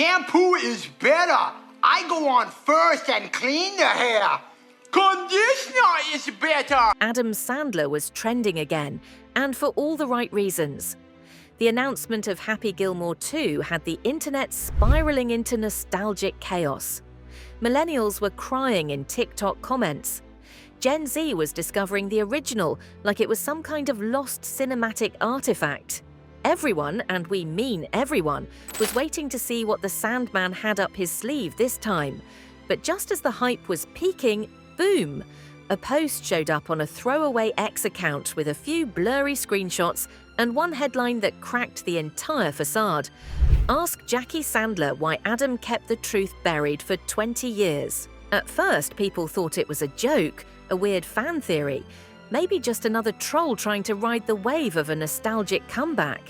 Shampoo is better. I go on first and clean the hair. Conditioner is better. Adam Sandler was trending again, and for all the right reasons. The announcement of Happy Gilmore 2 had the internet spiraling into nostalgic chaos. Millennials were crying in TikTok comments. Gen Z was discovering the original like it was some kind of lost cinematic artifact. Everyone, and we mean everyone, was waiting to see what the Sandman had up his sleeve this time. But just as the hype was peaking, boom! A post showed up on a throwaway X account with a few blurry screenshots and one headline that cracked the entire facade. Ask Jackie Sandler why Adam kept the truth buried for 20 years. At first, people thought it was a joke, a weird fan theory, maybe just another troll trying to ride the wave of a nostalgic comeback.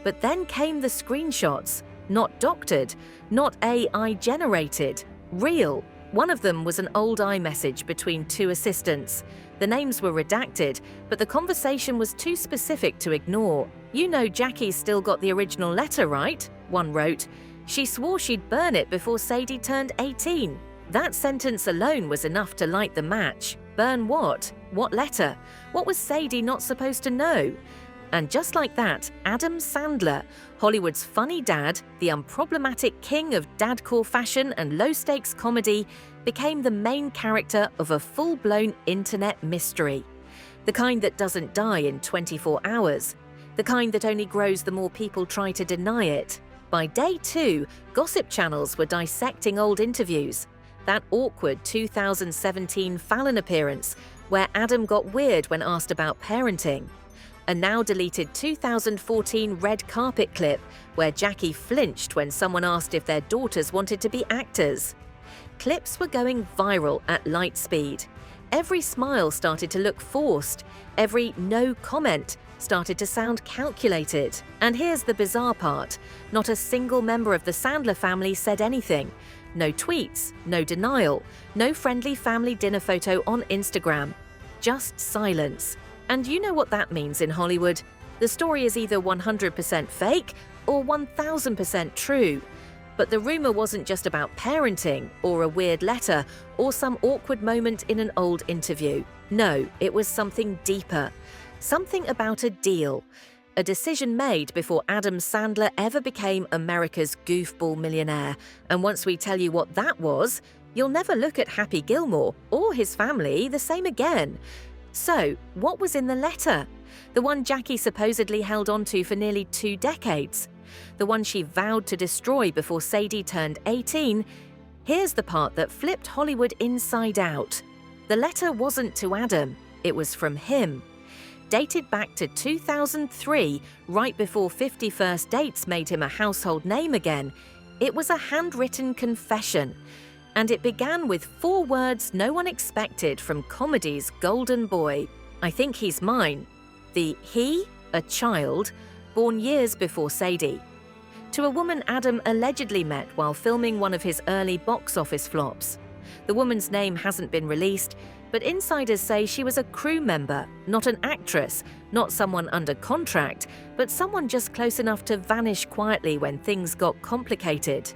But then came the screenshots, not doctored, not AI generated, real. One of them was an old iMessage between two assistants. The names were redacted, but the conversation was too specific to ignore. "You know Jackie's still got the original letter, right?" one wrote. "She swore she'd burn it before Sadie turned 18. That sentence alone was enough to light the match. Burn what? What letter? What was Sadie not supposed to know? And just like that, Adam Sandler, Hollywood's funny dad, the unproblematic king of dadcore fashion and low-stakes comedy, became the main character of a full-blown internet mystery. The kind that doesn't die in 24 hours. The kind that only grows the more people try to deny it. By day 2, gossip channels were dissecting old interviews. That awkward 2017 Fallon appearance, where Adam got weird when asked about parenting. A now-deleted 2014 red carpet clip where Jackie flinched when someone asked if their daughters wanted to be actors. Clips were going viral at light speed. Every smile started to look forced. Every no comment started to sound calculated. And here's the bizarre part. Not a single member of the Sandler family said anything. No tweets, no denial, no friendly family dinner photo on Instagram. Just silence. And you know what that means in Hollywood. The story is either 100% fake or 1000% true. But the rumor wasn't just about parenting or a weird letter or some awkward moment in an old interview. No, it was something deeper. Something about a deal. A decision made before Adam Sandler ever became America's goofball millionaire. And once we tell you what that was, you'll never look at Happy Gilmore or his family the same again. So, what was in the letter? The one Jackie supposedly held onto for nearly 2 decades. The one she vowed to destroy before Sadie turned 18. Here's the part that flipped Hollywood inside out. The letter wasn't to Adam, it was from him. Dated back to 2003, right before 50 First Dates made him a household name again, it was a handwritten confession. And it began with 4 words no one expected from comedy's golden boy. "I think he's mine." The he, a child, born years before Sadie. To a woman Adam allegedly met while filming one of his early box office flops. The woman's name hasn't been released, but insiders say she was a crew member, not an actress, not someone under contract, but someone just close enough to vanish quietly when things got complicated.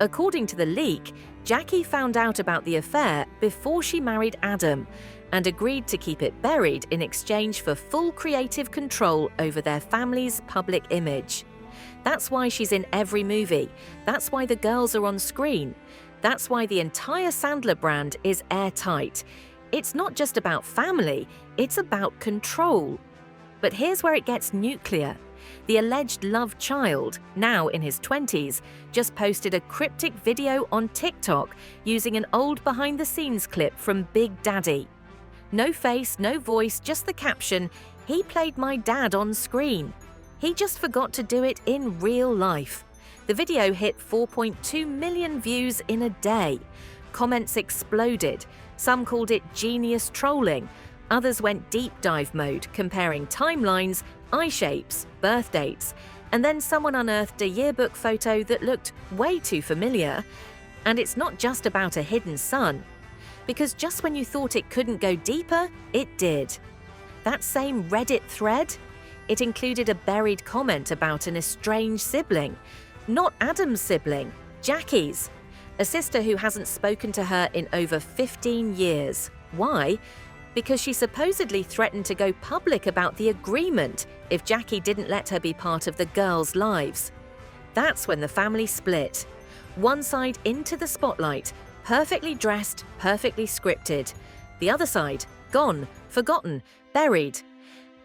According to the leak, Jackie found out about the affair before she married Adam and agreed to keep it buried in exchange for full creative control over their family's public image. That's why she's in every movie. That's why the girls are on screen. That's why the entire Sandler brand is airtight. It's not just about family, it's about control. But here's where it gets nuclear. The alleged love child, now in his 20s, just posted a cryptic video on TikTok using an old behind-the-scenes clip from Big Daddy. No face, no voice, just the caption, "He played my dad on screen." He just forgot to do it in real life. The video hit 4.2 million views in a day. Comments exploded. Some called it genius trolling. Others went deep dive mode, comparing timelines, eye shapes, birth dates, and then someone unearthed a yearbook photo that looked way too familiar. And it's not just about a hidden son, because just when you thought it couldn't go deeper, it did. That same Reddit thread, it included a buried comment about an estranged sibling. Not Adam's sibling, Jackie's, a sister who hasn't spoken to her in over 15 years. Why? Because she supposedly threatened to go public about the agreement if Jackie didn't let her be part of the girls' lives. That's when the family split. One side into the spotlight, perfectly dressed, perfectly scripted. The other side, gone, forgotten, buried.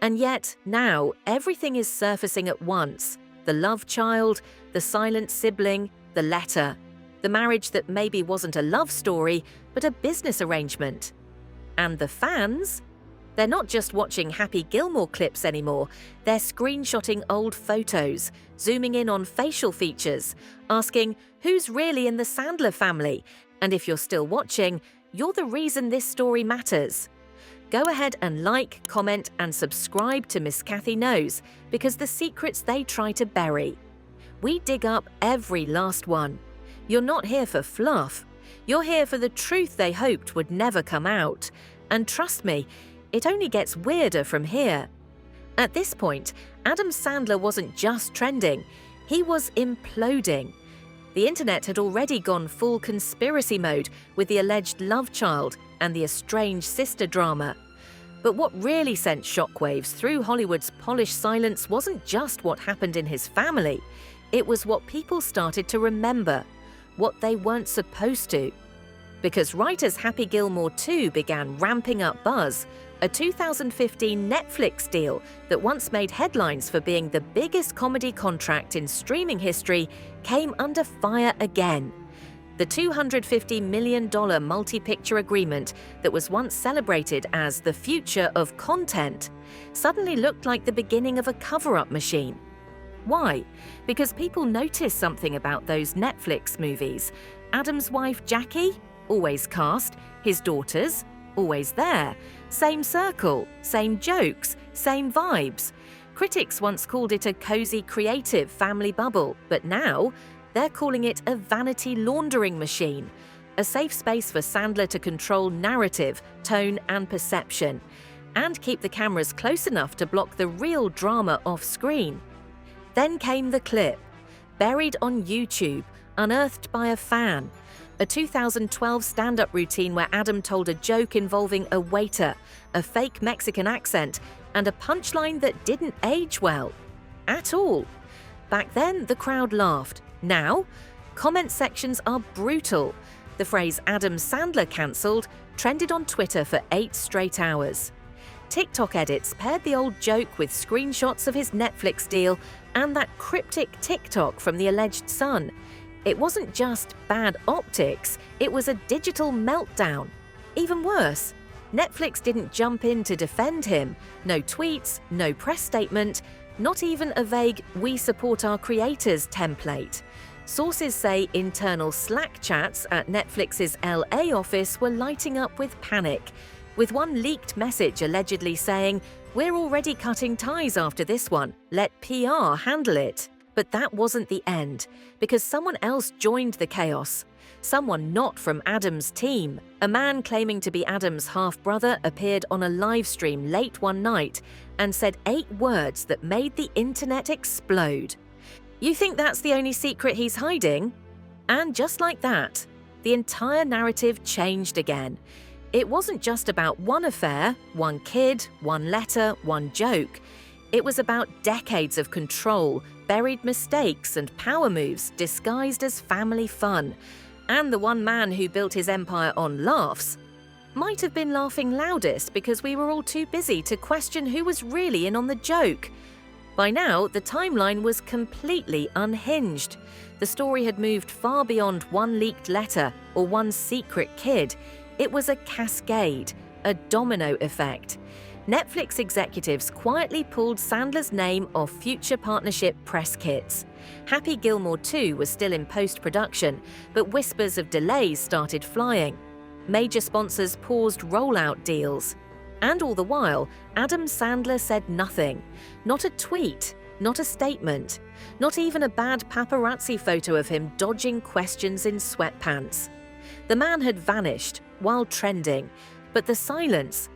And yet, now, everything is surfacing at once. The love child, the silent sibling, the letter. The marriage that maybe wasn't a love story, but a business arrangement. And the fans? They're not just watching Happy Gilmore clips anymore, they're screenshotting old photos, zooming in on facial features, asking who's really in the Sandler family, and if you're still watching, you're the reason this story matters. Go ahead and like, comment, and subscribe to Ms.CathyKnows, because the secrets they try to bury. We dig up every last one. You're not here for fluff. You're here for the truth they hoped would never come out. And trust me, it only gets weirder from here. At this point, Adam Sandler wasn't just trending, he was imploding. The internet had already gone full conspiracy mode with the alleged love child and the estranged sister drama. But what really sent shockwaves through Hollywood's polished silence wasn't just what happened in his family, it was what people started to remember, what they weren't supposed to. Because right as Happy Gilmore 2 began ramping up buzz, a 2015 Netflix deal that once made headlines for being the biggest comedy contract in streaming history came under fire again. The $250 million multi-picture agreement that was once celebrated as the future of content suddenly looked like the beginning of a cover-up machine. Why? Because people noticed something about those Netflix movies. Adam's wife Jackie? Always cast. His daughters? Always there. Same circle, same jokes, same vibes. Critics once called it a cozy, creative family bubble, but now they're calling it a vanity laundering machine, a safe space for Sandler to control narrative, tone, and perception, and keep the cameras close enough to block the real drama off-screen. Then came the clip, buried on YouTube, unearthed by a fan. A 2012 stand-up routine where Adam told a joke involving a waiter, a fake Mexican accent, and a punchline that didn't age well. At all. Back then, the crowd laughed. Now, comment sections are brutal. The phrase Adam Sandler cancelled trended on Twitter for 8 straight hours. TikTok edits paired the old joke with screenshots of his Netflix deal and that cryptic TikTok from the alleged son. It wasn't just bad optics, it was a digital meltdown. Even worse, Netflix didn't jump in to defend him. No tweets, no press statement, not even a vague "we support our creators" template. Sources say internal Slack chats at Netflix's LA office were lighting up with panic, with one leaked message allegedly saying, "We're already cutting ties after this one, let PR handle it." But that wasn't the end, because someone else joined the chaos. Someone not from Adam's team. A man claiming to be Adam's half-brother appeared on a live stream late one night and said 8 words that made the internet explode. You think that's the only secret he's hiding? And just like that, the entire narrative changed again. It wasn't just about one affair, one kid, one letter, one joke. It was about decades of control, buried mistakes, and power moves disguised as family fun. And the one man who built his empire on laughs might have been laughing loudest because we were all too busy to question who was really in on the joke. By now, the timeline was completely unhinged. The story had moved far beyond one leaked letter or one secret kid. It was a cascade, a domino effect. Netflix executives quietly pulled Sandler's name off future partnership press kits. Happy Gilmore 2 was still in post-production, but whispers of delays started flying. Major sponsors paused rollout deals. And all the while, Adam Sandler said nothing. Not a tweet, not a statement, not even a bad paparazzi photo of him dodging questions in sweatpants. The man had vanished while trending, but the silence,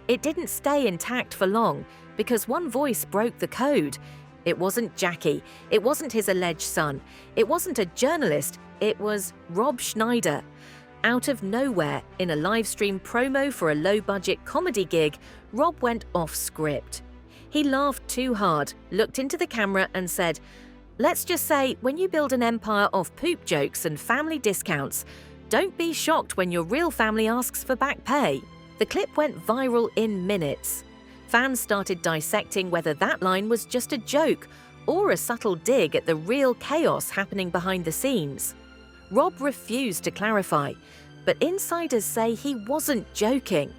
it didn't stay intact for long because one voice broke the code. It wasn't Jackie. It wasn't his alleged son. It wasn't a journalist. It was Rob Schneider. Out of nowhere, in a live stream promo for a low-budget comedy gig, Rob went off script. He laughed too hard, looked into the camera and said, "Let's just say, when you build an empire of poop jokes and family discounts, don't be shocked when your real family asks for back pay." The clip went viral in minutes. Fans started dissecting whether that line was just a joke or a subtle dig at the real chaos happening behind the scenes. Rob refused to clarify, but insiders say he wasn't joking.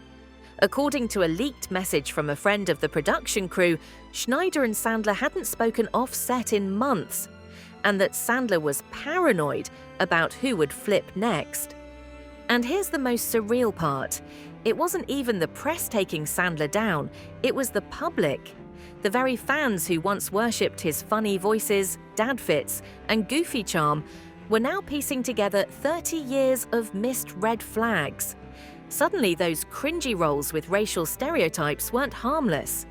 According to a leaked message from a friend of the production crew, Schneider and Sandler hadn't spoken off-set in months, and that Sandler was paranoid about who would flip next. And here's the most surreal part. It wasn't even the press taking Sandler down, it was the public. The very fans who once worshipped his funny voices, dad fits, and goofy charm were now piecing together 30 years of missed red flags. Suddenly, those cringy roles with racial stereotypes weren't harmless.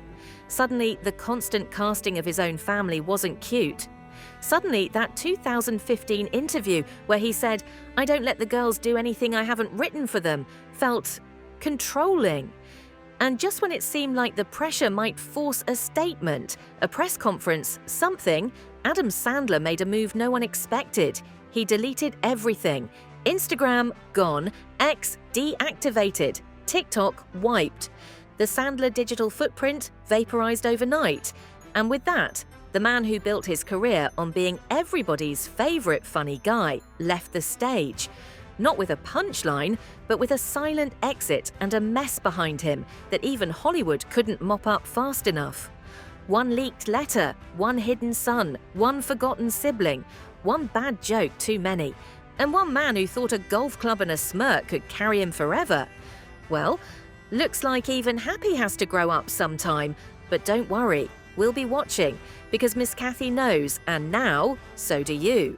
Suddenly, the constant casting of his own family wasn't cute. Suddenly, that 2015 interview where he said, "I don't let the girls do anything I haven't written for them," felt controlling. And just when it seemed like the pressure might force a statement, a press conference, something, Adam Sandler made a move no one expected. He deleted everything. Instagram, gone. X, deactivated. TikTok, wiped. The Sandler digital footprint vaporized overnight. And with that, the man who built his career on being everybody's favorite funny guy left the stage. Not with a punchline, but with a silent exit and a mess behind him that even Hollywood couldn't mop up fast enough. One leaked letter, one hidden son, one forgotten sibling, one bad joke too many, and one man who thought a golf club and a smirk could carry him forever. Well, looks like even Happy has to grow up sometime, but don't worry, we'll be watching, because Miss Cathy knows, and now, so do you.